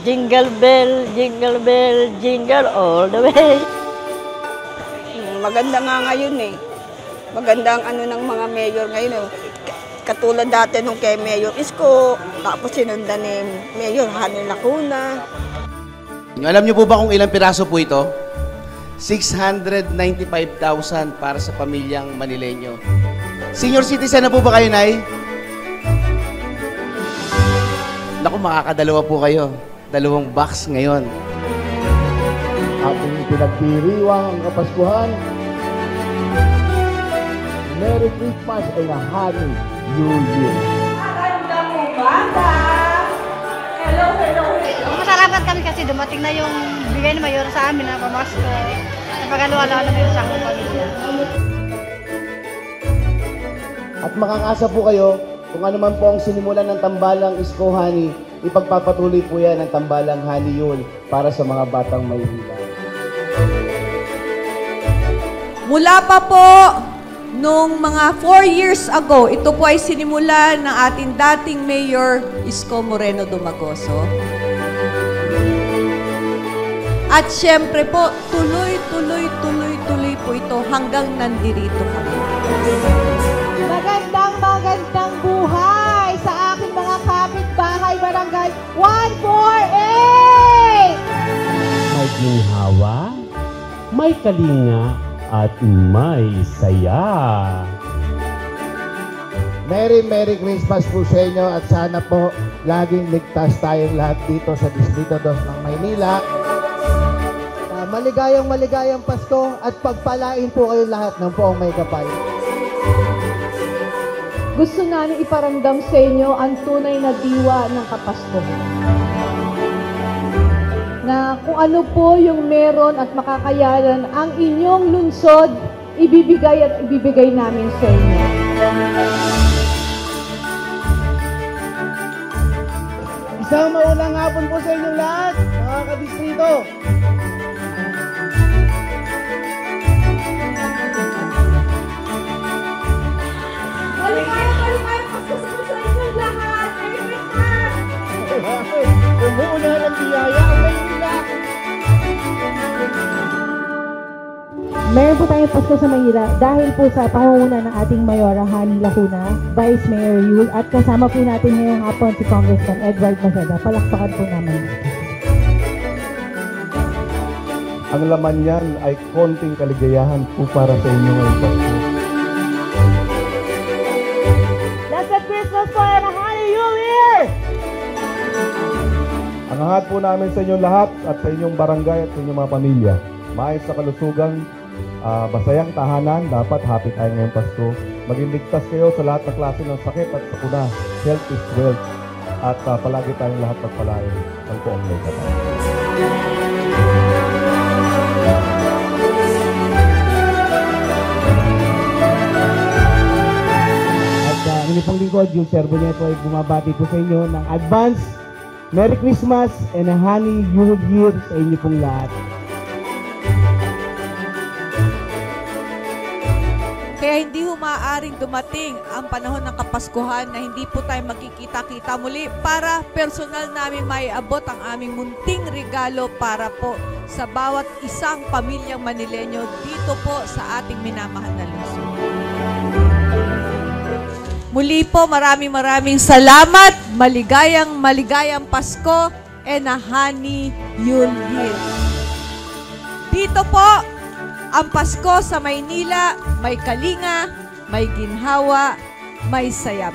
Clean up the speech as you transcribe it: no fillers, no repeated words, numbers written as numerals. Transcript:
jingle bell, jingle all the way. Maganda nga ngayon eh. Maganda ang ano ng mga mayor ngayon eh. Katulad dati nung kay Mayor Isko, tapos sinundan ni Mayor Hani Lacuna. Alam niyo po ba kung ilang piraso po ito? 695,000 para sa pamilyang Manileño. Senior citizen na po ba kayo, Nay? Naku, makakadalawa po kayo. 2 box ngayon. Ating pinagdiriwang ang Kapaskuhan. Merry Christmas and a Happy New Year. Magandang umaga! Hello, hello, hello. Masalamat kami kasi dumating na yung bigay ni Mayor sa amin na pamasko. Napagaluwa-lawa na Mayor sa aking pamilya. At makakasa po kayo kung ano man po ang sinimulan ng tambalang Isko Hani, ipagpapatuloy po yan ng tambalang Hani Yul para sa mga batang Maynila. Mula pa po nung mga 4 years ago, ito po ay sinimula ng ating dating Mayor Isko Moreno Dumagoso. At syempre po, tuloy po ito hanggang nandirito kami. Magandang buhay sa aking mga kapitbahay barangay 148! May ginhawa, may kalinga, at may saya. Merry Christmas po sa inyo at sana po laging ligtas tayong lahat dito sa Distrito 2 ng Maynila. Maligayang Pasko at pagpalain po kayo lahat ng poong may kapal. Gusto namin iparamdam sa inyo ang tunay na diwa ng Kapasko. Na kung ano po yung meron at makakayanan ang inyong lungsod, ibibigay namin sa inyo. Isang maulang hapon po sa inyong lahat, mga kadistrito. Maligayang Pasko sa inyong lahat! Merry Christmas! Umuuna ng biyaya ang Maynila. Meron po tayong Pasko sa Maynila dahil po sa pangunguna ng ating Mayora Hani Lacuna, Vice Mayor Yul, at kasama po natin ngayong hapon si Congressman Edward Maceda. Palakpakan po naman. Ang laman niyan ay konting kaligayahan po para sa inyo ngayong Pasko. Blessed Christmas po and a Happy New Year! Ang hangad po namin sa inyong lahat at sa inyong barangay at sa inyong mga pamilya. Maayos sa kalusugan, masayang tahanan, dapat happy tayo ngayong Pasko. Maging ligtas kayo sa lahat ng klase ng sakit at sakuna. Health is wealth. At palagi tayong lahat pagpalain ng poong may kapal. Ang pong lingkod, yung servo niya ito ay bumabati po sa inyo ng advance Merry Christmas and a Happy New Year sa inyo pong lahat. Kaya hindi maaaring dumating ang panahon ng Kapaskuhan na hindi po tayo magkikita-kita muli para personal namin maiabot ang aming munting regalo para po sa bawat isang pamilyang Manileño dito po sa ating minamahal na lungsod. Muli po, maraming salamat. Maligayang Pasko and a Happy New Year. Dito po, ang Pasko sa Maynila, may kalinga, may ginhawa, may sayap.